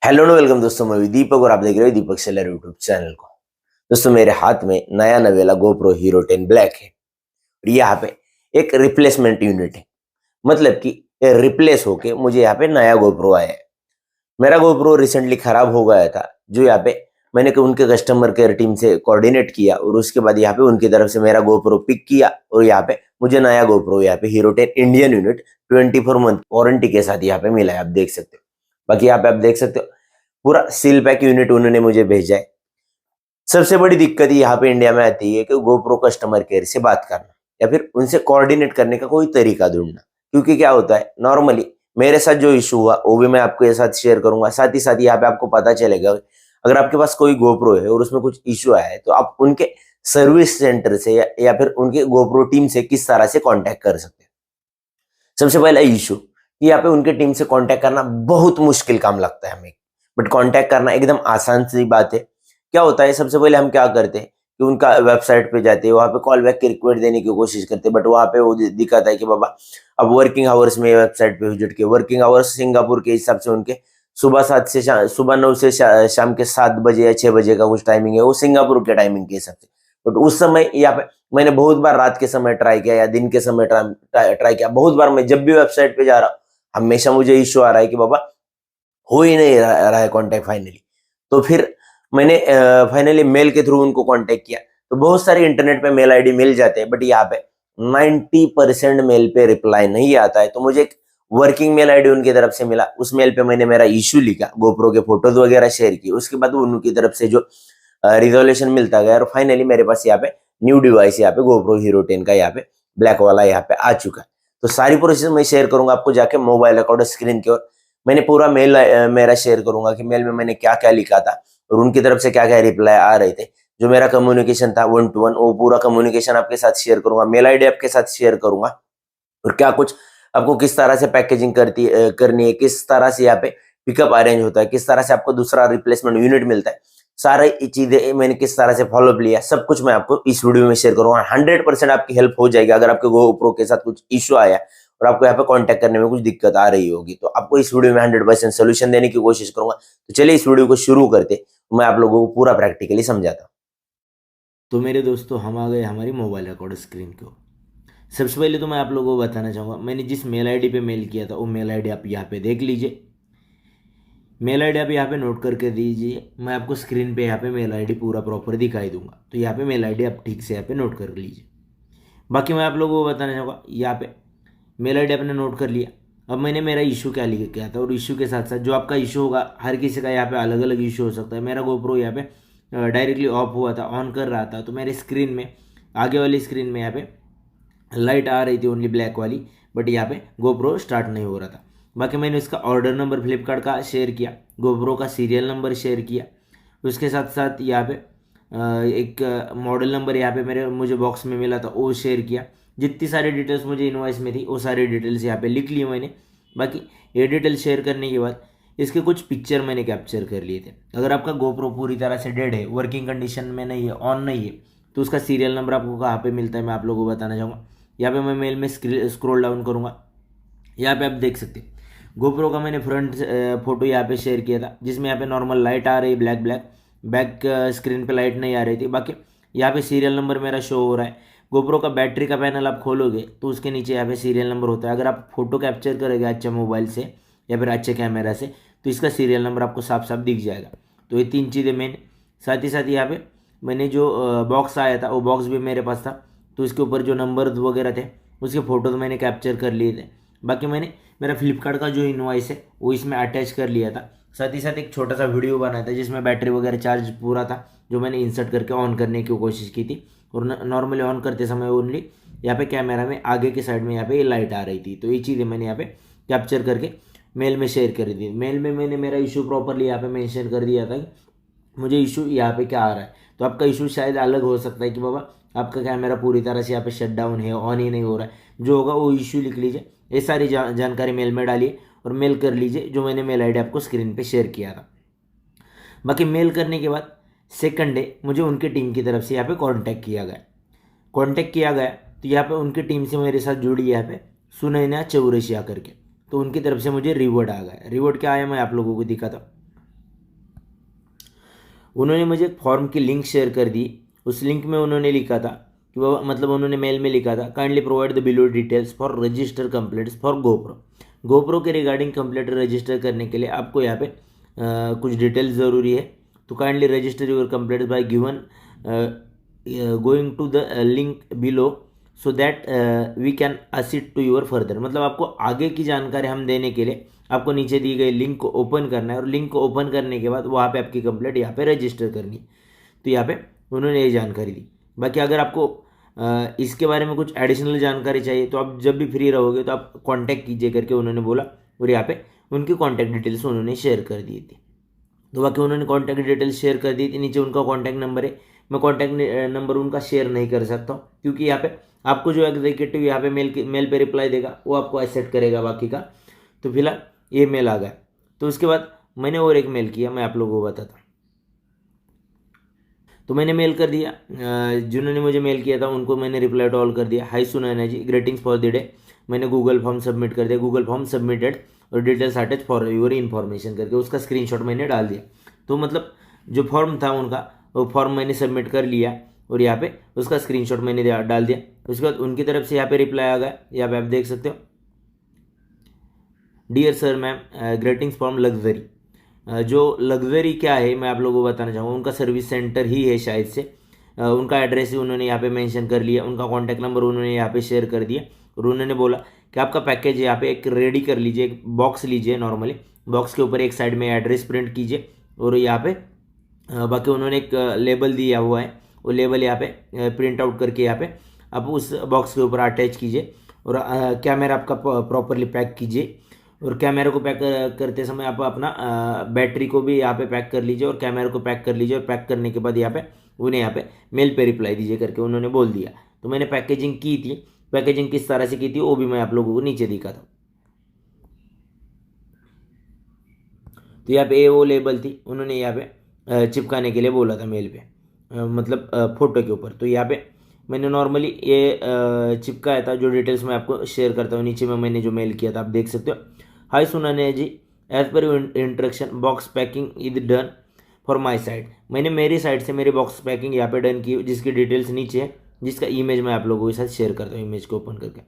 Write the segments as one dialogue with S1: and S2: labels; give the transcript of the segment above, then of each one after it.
S1: Hello and welcome दोस्तों, मैं दीपक और आप देख रहे हो दीपक सेलर यूट्यूब चैनल को। दोस्तों, मेरे हाथ में नया नवेला GoPro Hero 10 ब्लैक है और यहाँ पे एक रिप्लेसमेंट यूनिट है। मतलब कि ये रिप्लेस होके मुझे यहाँ पे नया GoPro आया है। मेरा GoPro रिसेंटली खराब हो गया था, जो यहाँ पे मैंने उनके कस्टमर केयर टीम से कोऑर्डिनेट किया और उसके बाद यहाँ पे उनकी तरफ से मेरा GoPro पिक किया और यहाँ पे मुझे नया GoPro यहाँ पे Hero 10 Indian unit 24 month warranty के साथ यहाँ पे मिला है। आप देख सकते हो। बाकी यहाँ पे आप देख सकते हो पूरा सील पैक यूनिट उन्होंने मुझे भेजा है। सबसे बड़ी दिक्कत यहाँ पे इंडिया में आती है कि GoPro कस्टमर केयर से बात करना या फिर उनसे कोऑर्डिनेट करने का कोई तरीका ढूंढना। क्योंकि क्या होता है, नॉर्मली मेरे साथ जो इशू हुआ वो भी मैं आपके साथ शेयर करूंगा। साथ ही साथ यहाँ पे आपको पता चलेगा, अगर आपके पास कोई GoPro है और उसमें कुछ इशू आया है तो आप उनके सर्विस सेंटर से या फिर उनके GoPro टीम से किस तरह से कॉन्टेक्ट कर सकते हैं। सबसे पहला इशू, यहाँ पे उनके टीम से कॉन्टेक्ट करना बहुत मुश्किल काम लगता है हमें, बट कांटेक्ट करना एकदम आसान सी बात है। क्या होता है, सबसे पहले हम क्या करते हैं कि उनका वेबसाइट पे जाते हैं, वहाँ पे कॉल बैक की रिक्वेस्ट देने की कोशिश करते हैं, बट वहाँ पे वो दिखाता है कि बाबा अब वर्किंग आवर्स में वेबसाइट पे विजिट किए। वर्किंग आवर्स सिंगापुर के हिसाब से उनके सुबह 9 से शाम के 7 बजे या 6 बजे का कुछ टाइमिंग है, वो सिंगापुर के टाइमिंग के हिसाब से। बट उस समय यहाँ पे मैंने बहुत बार रात के समय ट्राई किया या दिन के समय ट्राई किया। बहुत बार मैं जब भी वेबसाइट पे जा रहा हूँ, हमेशा मुझे इश्यू आ रहा है कि बाबा हो ही नहीं रहा है कांटेक्ट फाइनली। तो फिर मैंने फाइनली मेल के थ्रू उनको कांटेक्ट किया। तो बहुत सारे इंटरनेट पे मेल आईडी मिल जाते हैं, बट यहाँ पे 90% मेल पे रिप्लाई नहीं आता है। तो मुझे एक वर्किंग मेल आईडी उनकी तरफ से मिला। उस मेल पे मैंने मेरा इश्यू लिखा, GoPro के फोटोज वगैरह शेयर किए। उसके बाद उनकी तरफ से जो रिजोल्यूशन मिलता गया और फाइनली मेरे पास यहाँ पे न्यू डिवाइस यहाँ पे GoPro Hero 10 का यहाँ पे ब्लैक वाला यहाँ पे आ चुका है। तो सारी प्रोसेस मैं शेयर करूंगा आपको जाके मोबाइल अकाउंट स्क्रीन की ओर। मैंने पूरा मेल मेरा शेयर करूंगा कि मेल में मैंने क्या क्या लिखा था और उनकी तरफ से क्या क्या रिप्लाई आ रहे थे। जो मेरा कम्युनिकेशन था 1 to 1, वो पूरा कम्युनिकेशन आपके साथ शेयर करूंगा। मेल आईडी आपके साथ शेयर करूंगा और क्या कुछ आपको किस तरह से पैकेजिंग करनी है, किस तरह से यहाँ पे पिकअप अरेंज होता है, किस तरह से आपको दूसरा रिप्लेसमेंट यूनिट मिलता है। सारी चीजें मैंने किस तरह से फॉलोअप लिया, सब कुछ मैं आपको इस वीडियो में शेयर करूंगा। 100% आपकी हेल्प हो जाएगी। अगर आपके GoPro के साथ कुछ इश्यू आया और आपको यहाँ पे कांटेक्ट करने में कुछ दिक्कत आ रही होगी, तो आपको इस वीडियो में 100% सोल्यूशन देने की कोशिश करूंगा। तो चलिए इस वीडियो को शुरू करते, मैं आप लोगों को पूरा प्रैक्टिकली समझाता हूँ।
S2: तो मेरे दोस्तों, हम आ गए हमारी मोबाइल अकाउंट स्क्रीन को। सबसे पहले तो मैं आप लोगों को बताना चाहूँगा, मैंने जिस मेल आईडी पे मेल किया था वो मेल आईडी आप यहाँ पे देख लीजिए। मेल आईडी आप यहाँ पे नोट करके दीजिए। मैं आपको स्क्रीन पे यहाँ पे मेल आईडी पूरा प्रॉपर दिखाई दूंगा, तो यहाँ पे मेल आईडी आप ठीक से यहाँ पे नोट कर लीजिए। बाकी मैं आप लोगों को बताना चाहूँगा, यहाँ पे मेल आईडी आपने नोट कर लिया। अब मैंने मेरा इशू क्या लिख किया था और इशू के साथ साथ जो आपका इशू होगा, हर किसी का यहाँ पे अलग अलग इशू हो सकता है। मेरा GoPro यहाँ पे डायरेक्टली ऑफ हुआ था, ऑन कर रहा था, तो मेरे स्क्रीन में आगे वाली स्क्रीन में यहाँ पे लाइट आ रही थी ओनली ब्लैक वाली, बट यहाँ पे GoPro स्टार्ट नहीं हो रहा था। बाकी मैंने इसका ऑर्डर नंबर फ्लिपकार्ट का शेयर किया, GoPro का सीरियल नंबर शेयर किया। उसके साथ साथ यहाँ पे एक मॉडल नंबर यहाँ पे मुझे बॉक्स में मिला था, वो शेयर किया। जितनी सारी डिटेल्स मुझे इनवॉइस में थी वो सारी डिटेल्स यहाँ पे लिख ली मैंने। बाकी ये डिटेल्स शेयर करने के बाद इसके कुछ पिक्चर मैंने कैप्चर कर लिए थे। अगर आपका GoPro पूरी तरह से डेड है, वर्किंग कंडीशन में नहीं है, ऑन नहीं है, तो उसका सीरियल नंबर आपको कहाँ पे मिलता है मैं आप लोगों को बताना चाहूँगा। यहाँ पे मैं मेल में स्क्रॉल डाउन करूँगा। यहाँ पे आप देख सकते हैं GoPro का मैंने फ्रंट फोटो यहाँ पे शेयर किया था, जिसमें यहाँ पे नॉर्मल लाइट आ रही है, ब्लैक ब्लैक। बैक स्क्रीन पे लाइट नहीं आ रही थी। बाकी यहाँ पे सीरियल नंबर मेरा शो हो रहा है। GoPro का बैटरी का पैनल आप खोलोगे तो उसके नीचे यहाँ पे सीरियल नंबर होता है। अगर आप फोटो कैप्चर करोगे अच्छे मोबाइल से या फिर अच्छे कैमरा से, तो इसका सीरियल नंबर आपको साफ साफ दिख जाएगा। तो ये 3 चीज़ें मैंने साथ ही साथ यहाँ पे मैंने जो बॉक्स आया था वो बॉक्स भी मेरे पास था, तो इसके ऊपर जो नंबर वगैरह थे उसके फ़ोटो तो मैंने कैप्चर कर लिए थे। बाकी मैंने मेरा फ्लिपकार्ट का जो इनवॉइस है वो इसमें अटैच कर लिया था। साथ ही साथ एक छोटा सा वीडियो बनाया था जिसमें बैटरी वगैरह चार्ज पूरा था, जो मैंने इंसर्ट करके ऑन करने की कोशिश की थी। और नॉर्मली ऑन करते समय ओनली यहाँ पे कैमरा में आगे की साइड में यहाँ पे ये लाइट आ रही थी। तो ये चीज़ें मैंने यहाँ पे कैप्चर करके मेल में शेयर कर दी। मेल में मैंने मेरा इशू प्रॉपरली यहाँ पे मेंशन कर दिया था कि मुझे इशू यहाँ पे क्या आ रहा है। तो आपका इशू शायद अलग हो सकता है कि बाबा आपका कैमरा पूरी तरह से यहाँ पे शट डाउन है, ऑन ही नहीं हो रहा है। जो होगा वो इशू लिख लीजिए, ये सारी जानकारी मेल में डालिए और मेल कर लीजिए, जो मैंने मेल आईडी आपको स्क्रीन पे शेयर किया था। बाकी मेल करने के बाद सेकंड डे मुझे उनकी टीम की तरफ से यहाँ पे कांटेक्ट किया गया। तो यहाँ पे उनकी टीम से मेरे साथ जुड़ी यहाँ पे सुनैना चौरसिया करके, तो उनकी तरफ से मुझे रिवॉर्ड आ गया। रिवॉर्ड क्या आया मैं आप लोगों को दिखाता हूँ। उन्होंने मुझे एक फॉर्म की लिंक शेयर कर दी। उस लिंक में उन्होंने लिखा था कि वो मतलब उन्होंने मेल में लिखा था, kindly provide the below details for register complaints for GoPro. GoPro के रिगार्डिंग कंप्लेंट रजिस्टर करने के लिए आपको यहाँ पे कुछ डिटेल्स ज़रूरी है। तो kindly register your complaint by given going to the link below so that we can assist to your further. मतलब आपको आगे की जानकारी हम देने के लिए आपको नीचे दी गई लिंक को ओपन करना है और लिंक को ओपन करने के बाद वहाँ पे आपकी कंप्लेंट यहाँ पे रजिस्टर करनी है। तो यहाँ पे उन्होंने ये जानकारी दी। बाकी अगर आपको इसके बारे में कुछ एडिशनल जानकारी चाहिए तो आप जब भी फ्री रहोगे तो आप कांटेक्ट कीजिए करके उन्होंने बोला, और यहाँ पे उनकी कांटेक्ट डिटेल्स उन्होंने शेयर कर दी थी। तो बाकी उन्होंने कांटेक्ट डिटेल्स शेयर कर दी थी, नीचे उनका कांटेक्ट नंबर है। मैं कांटेक्ट नंबर उनका शेयर नहीं कर सकता हूँ क्योंकि यहाँ पे आपको जो एग्जीक्यूटिव यहाँ पे मेल पे रिप्लाई देगा वो आपको एक्सेप्ट करेगा बाकी का। तो फिलहाल ये मेल आ गया। तो उसके बाद मैंने और एक मेल किया, मैं आप लोगों को बताता। तो मैंने मेल कर दिया, जिन्होंने मुझे मेल किया था उनको मैंने रिप्लाई टू ऑल कर दिया। हाय सुनैना जी, ग्रीटिंग्स फॉर द डे। मैंने गूगल फॉर्म सबमिट कर दिया, गूगल फॉर्म सबमिटेड और details attach for your information करके उसका स्क्रीनशॉट मैंने डाल दिया। तो मतलब जो फॉर्म था उनका, वो फॉर्म मैंने सबमिट कर लिया और यहाँ पे उसका स्क्रीनशॉट मैंने डाल दिया। उसके बाद उनकी तरफ से यहाँ पे रिप्लाई आ गया, यहाँ पे आप देख सकते हो। Dear sir ma'am, greetings from luxury. जो लग्जरी क्या है मैं आप लोगों को बताना चाहूँगा, उनका सर्विस सेंटर ही है शायद से। उनका एड्रेस ही उन्होंने यहाँ पे मेंशन कर लिया, उनका कॉन्टैक्ट नंबर उन्होंने यहाँ पे शेयर कर दिया और उन्होंने बोला कि आपका पैकेज यहाँ पे एक रेडी कर लीजिए, एक बॉक्स लीजिए। नॉर्मली बॉक्स के ऊपर एक साइड में एड्रेस प्रिंट कीजिए और यहाँ पे बाकी उन्होंने एक लेबल दिया हुआ है, वो लेबल यहाँ पे प्रिंट आउट करके यहाँ पे आप उस बॉक्स के ऊपर अटैच कीजिए और कैमरा आपका प्रॉपरली पैक कीजिए। और कैमरे को पैक करते समय आप अपना बैटरी को भी यहाँ पे पैक कर लीजिए और कैमरे को पैक कर लीजिए और पैक करने के बाद यहाँ पे उन्हें यहाँ पे मेल पे रिप्लाई दीजिए करके उन्होंने बोल दिया। तो मैंने पैकेजिंग की थी, पैकेजिंग किस तरह से की थी वो भी मैं आप लोगों को नीचे दिखा था। तो यहाँ पे वो लेबल थी, उन्होंने यहाँ पे चिपकाने के लिए बोला था मेल पे, मतलब फ़ोटो के ऊपर। तो यहाँ पे मैंने नॉर्मली ये चिपकाया था। जो डिटेल्स मैं आपको शेयर करता हूँ नीचे में मैंने जो मेल किया था आप देख सकते हो। Hi Sunaina ji, as per your instruction box packing is done for my side. मैंने मेरी साइड से मेरी बॉक्स पैकिंग यहाँ पे डन की, जिसकी डिटेल्स नीचे है, जिसका इमेज मैं आप लोगों के साथ शेयर करता हूँ। इमेज को ओपन करके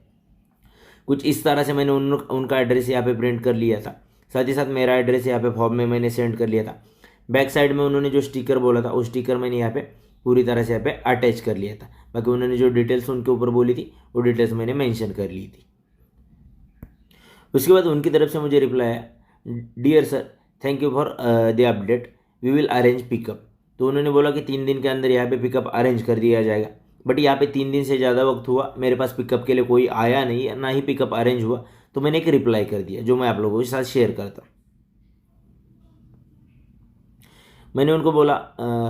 S2: कुछ इस तरह से मैंने उनका एड्रेस यहाँ पे प्रिंट कर लिया था, साथ ही साथ मेरा एड्रेस यहाँ पे फॉर्म में मैंने सेंड कर लिया था। बैक साइड में उन्होंने जो स्टिकर बोला था वो स्टिकर मैंने यहाँ पे पूरी तरह से यहाँ पे अटैच कर लिया था। बाकी उन्होंने जो डिटेल्स उनके ऊपर बोली थी वो डिटेल्स मैंने मेंशन कर ली थी। उसके बाद उनकी तरफ से मुझे रिप्लाई आया, dear sir thank you for the update, we will arrange pickup. तो उन्होंने बोला कि 3 दिन के अंदर यहाँ पे पिकअप अरेंज कर दिया जाएगा। बट यहाँ पे 3 दिन से ज़्यादा वक्त हुआ, मेरे पास पिकअप के लिए कोई आया नहीं, ना ही पिकअप अरेंज हुआ। तो मैंने एक रिप्लाई कर दिया जो मैं आप लोगों के साथ शेयर करता हूँ। मैंने उनको बोला,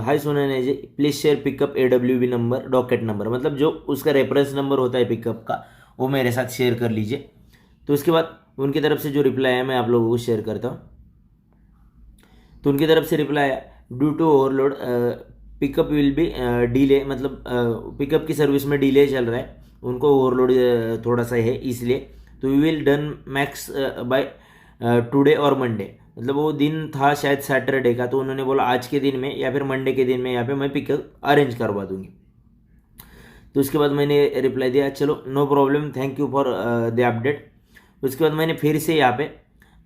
S2: hi Sunaina ji, please share pickup AWB number, docket number, मतलब जो उसका रेफरेंस नंबर होता है पिकअप का वो मेरे साथ शेयर कर लीजिए। तो उसके बाद उनकी तरफ से जो रिप्लाई है मैं आप लोगों को शेयर करता हूँ। तो उनकी तरफ से रिप्लाई आया, due to overload pickup will be delay, मतलब पिकअप की सर्विस में डिले चल रहा है, उनको ओवरलोड थोड़ा सा है इसलिए। तो we will done max by today और मंडे, मतलब वो दिन था शायद सैटरडे का। तो उन्होंने बोला आज के दिन में या फिर मंडे के दिन में यहाँ पे मैं पिकअप अरेंज करवा दूंगी। तो उसके बाद मैंने रिप्लाई दिया, चलो no problem, thank you for the update. उसके बाद मैंने फिर से यहाँ पे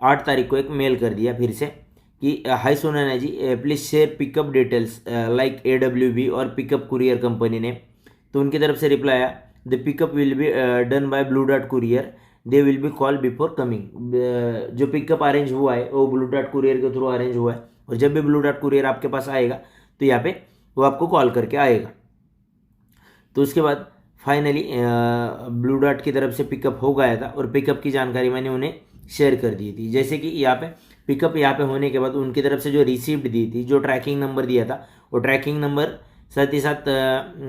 S2: 8 तारीख को एक मेल कर दिया फिर से कि hi Sunaina ji, please share pickup details like AWB और पिकअप कुरियर कंपनी ने। तो उनकी तरफ से रिप्लाई आया, the pickup will be done by Blue डॉट courier, they will be call before coming. जो पिकअप अरेंज हुआ है वो ब्लू डॉट कुरियर के थ्रू अरेंज हुआ है और जब भी ब्लू डॉट कुरियर आपके पास आएगा तो यहाँ पे वो आपको कॉल करके आएगा। तो उसके बाद फाइनली ब्लू डॉट की तरफ से पिकअप हो गया था और पिकअप की जानकारी मैंने उन्हें शेयर कर दी थी। जैसे कि यहाँ पे पिकअप यहाँ पे होने के बाद उनकी तरफ से जो रिसिप्ट दी थी, जो ट्रैकिंग नंबर दिया था, वो ट्रैकिंग नंबर साथ ही साथ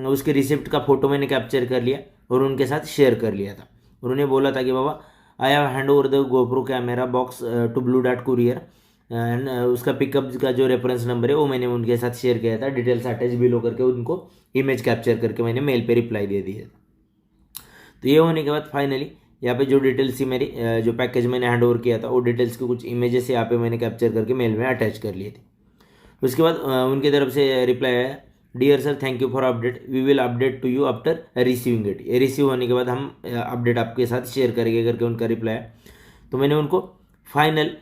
S2: उसके रिसिप्ट का फ़ोटो मैंने कैप्चर कर लिया और उनके साथ शेयर कर लिया था। और उन्हें बोला था कि बाबा I have hand over the GoPro camera box to Blue डॉट कुरियर एंड उसका पिकअप का जो रेफरेंस नंबर है वो मैंने उनके साथ शेयर किया था, डिटेल्स अटैच बिलो करके उनको इमेज कैप्चर करके मैंने मेल पे रिप्लाई दे दिया था। तो ये होने के बाद फाइनली यहाँ पे जो डिटेल्स थी मेरी, जो पैकेज मैंने हैंड ओवर किया था वो डिटेल्स के कुछ इमेजेस यहाँ पे मैंने कैप्चर करके मेल में अटैच कर लिए थे। उसके बाद उनकी तरफ से रिप्लाई आया, dear sir thank you for update, we will update to you after receiving it. ये रिसीव होने के बाद हम अपडेट आपके साथ शेयर करेंगे करके उनका रिप्लाई है। तो मैंने उनको फाइनल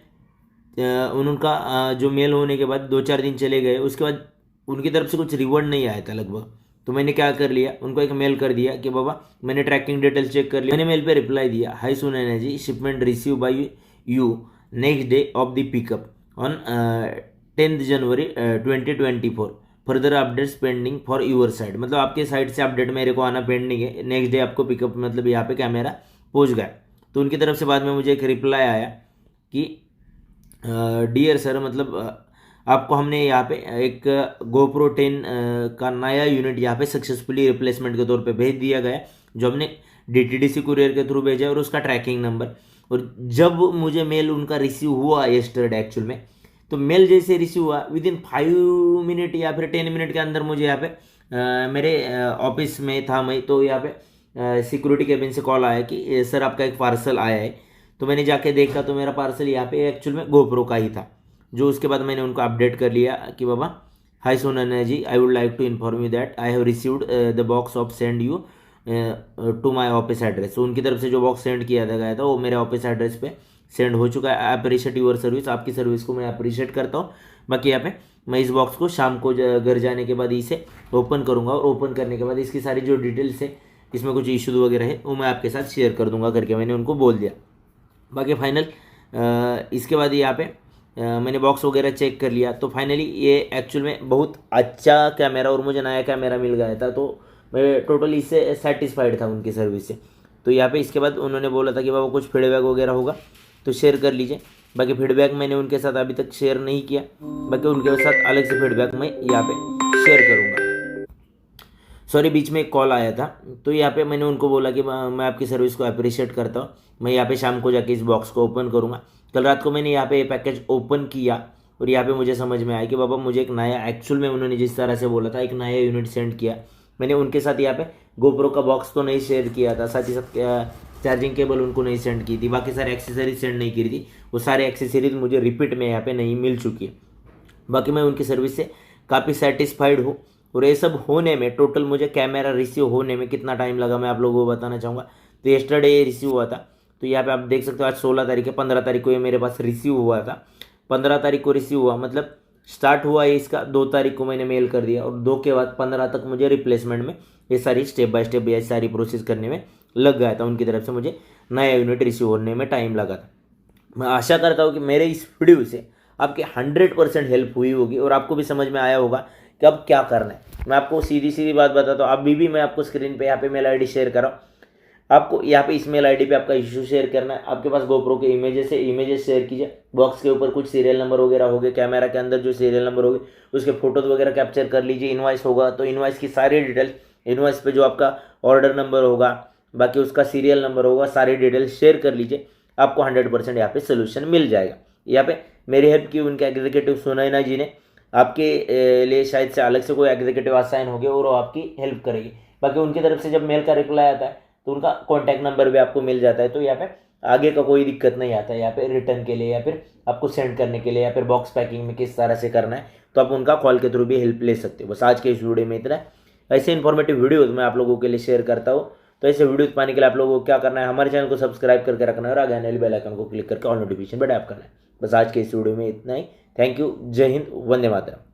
S2: उनका जो मेल होने के बाद 2-4 दिन चले गए, उसके बाद उनकी तरफ से कुछ रिवॉर्ड नहीं आया था लगभग। तो मैंने क्या कर लिया, उनको एक मेल कर दिया कि बाबा मैंने ट्रैकिंग डिटेल्स चेक कर लिया। मैंने मेल पे रिप्लाई दिया, hi Sunaina ji, shipment receive by you next day of the pickup on 10 January 2024, further updates pending for your side. मतलब आपके साइड से अपडेट मेरे को आना पेंडिंग है, नेक्स्ट डे आपको पिकअप मतलब यहाँ पे कैमरा पहुँच गया। तो उनकी तरफ से बाद में मुझे एक रिप्लाई आया कि डियर सर मतलब आपको हमने यहाँ पे एक GoPro 10 का नया यूनिट यहाँ पे सक्सेसफुली रिप्लेसमेंट के तौर पे भेज दिया गया, जो हमने DTDC कुरियर के थ्रू भेजा और उसका ट्रैकिंग नंबर। और जब मुझे मेल उनका रिसीव हुआ येस्टरडे एक्चुअल में, तो मेल जैसे रिसीव हुआ विदिन 5 मिनट या फिर 10 मिनट के अंदर मुझे यहाँ पे मेरे ऑफिस में था मैं, तो यहाँ पे सिक्योरिटी केबिन से कॉल आया कि सर आपका एक पार्सल आया है। तो मैंने जाके देखा तो मेरा पार्सल यहाँ पे एक्चुअल में GoPro का ही था। जो उसके बाद मैंने उनको अपडेट कर लिया कि बाबा hi Sunaina ji, I would like to inform you that I have received the box of send you to my office address. तो उनकी तरफ से जो बॉक्स सेंड किया गया था वो मेरे ऑफिस एड्रेस पे सेंड हो चुका है। आई अप्रिशिएट यूर सर्विस, आपकी सर्विस को मैं अप्रिशिएट करता हूँ। बाकी यहाँ पे मैं इस बॉक्स को शाम को घर जाने के बाद इसे ओपन करूँगा, और ओपन करने के बाद इसकी सारी जो डिटेल्स है, इसमें कुछ इशूज़ वगैरह है, वो मैं आपके साथ शेयर कर दूंगा करके मैंने उनको बोल दिया। बाकी फाइनल इसके बाद यहाँ पे मैंने बॉक्स वगैरह चेक कर लिया। तो फाइनली ये एक्चुअल में बहुत अच्छा कैमरा और मुझे नया कैमरा मिल गया था, तो मैं टोटली इससे सेटिस्फाइड था उनकी सर्विस से। तो यहाँ पे इसके बाद उन्होंने बोला था कि बाबा कुछ फीडबैक वगैरह होगा तो शेयर कर लीजिए। बाकी फीडबैक मैंने उनके साथ अभी तक शेयर नहीं किया, बाकी उनके साथ अलग से फीडबैक मैं यहाँ पे शेयर करूँगा। सॉरी, बीच में एक कॉल आया था, तो यहाँ पे मैंने उनको बोला कि मैं आपकी सर्विस को अप्रिशिएट करता हूँ, मैं यहाँ पे शाम को जाके इस बॉक्स को ओपन करूँगा। कल रात को मैंने यहाँ पे ये पैकेज ओपन किया और यहाँ पे मुझे समझ में आया कि बाबा मुझे एक नया, एक्चुअल में उन्होंने जिस तरह से बोला था एक नया यूनिट सेंड किया। मैंने उनके साथ यहाँ पे GoPro का बॉक्स तो नहीं शेयर किया था, साथ ही साथ चार्जिंग केबल उनको नहीं सेंड की थी, बाकी सारे एक्सेसरीज सेंड नहीं की थी। वो सारे एक्सेसरीज मुझे रिपीट में यहाँ पे नहीं मिल चुकी है। बाकी मैं उनकी सर्विस से काफ़ी सेटिस्फाइड हूँ। और ये सब होने में टोटल मुझे कैमरा रिसीव होने में कितना टाइम लगा मैं आप लोगों को बताना चाहूँगा। तो येस्टरडे ये रिसीव हुआ था, तो यहाँ पे आप देख सकते हो आज 16 तारीख है, 15 तारीख को ये मेरे पास रिसीव हुआ था। 15 तारीख को रिसीव हुआ, मतलब स्टार्ट हुआ है इसका 2 तारीख को मैंने मेल कर दिया, और 2 के बाद 15 तक मुझे रिप्लेसमेंट में ये सारी स्टेप बाय स्टेप ये सारी प्रोसेस करने में लग गया था। उनकी तरफ से मुझे नया यूनिट रिसीव होने में टाइम लगा था। मैं आशा करता हूँ कि मेरे इस वीडियो से आपकी 100% हेल्प हुई होगी और आपको भी समझ में आया होगा कि अब क्या करना है। मैं आपको सीधी सीधी बात बताता हूँ, अभी भी मैं आपको स्क्रीन पे यहाँ पे मेल आईडी शेयर कर रहा हूँ। आपको यहाँ पे इस मेल आईडी पे आपका इशू शेयर करना है। आपके पास GoPro के इमेजेस है, इमेजेस शेयर कीजिए। बॉक्स के ऊपर कुछ सीरियल नंबर वगैरह हो गए, कैमरा के अंदर जो सीरियल नंबर हो गए उसके फोटोज वगैरह कैप्चर कर लीजिए। इनवॉइस होगा तो इनवॉइस की सारी डिटेल, इनवॉइस पे जो आपका ऑर्डर नंबर होगा, बाकी उसका सीरियल नंबर होगा, सारी डिटेल शेयर कर लीजिए। आपको 100% यहाँ पे सोल्यूशन मिल जाएगा। यहाँ पे मेरी हेल्प की उनके एग्जीक्यूटिव सुनैना जी ने, आपके लिए शायद से अलग से कोई एग्जीक्यूटिव असाइन हो गए और वो आपकी हेल्प करेगी। बाकी उनकी तरफ से जब मेल का रिप्लाई आता है तो उनका कॉन्टैक्ट नंबर भी आपको मिल जाता है, तो यहाँ पे आगे का कोई दिक्कत नहीं आता है। यहाँ पे रिटर्न के लिए या फिर आपको सेंड करने के लिए या फिर बॉक्स पैकिंग में किस तरह से करना है, तो आप उनका कॉल के थ्रू भी हेल्प ले सकते हो। बस आज के इस वीडियो में इतना है। ऐसे इन्फॉर्मेटिव वीडियोज मैं आप लोगों के लिए शेयर करता हूँ। तो ऐसे वीडियो पाने के लिए आप लोगों को क्या करना है, हमारे चैनल को सब्सक्राइब करके रखना है और आगे आने वाले बेल आइकन को क्लिक करके ऑल नोटिफिकेशन पर टैप करना है। बस आज के इस वीडियो में इतना ही। थैंक यू, जय हिंद, वंदे मातरम।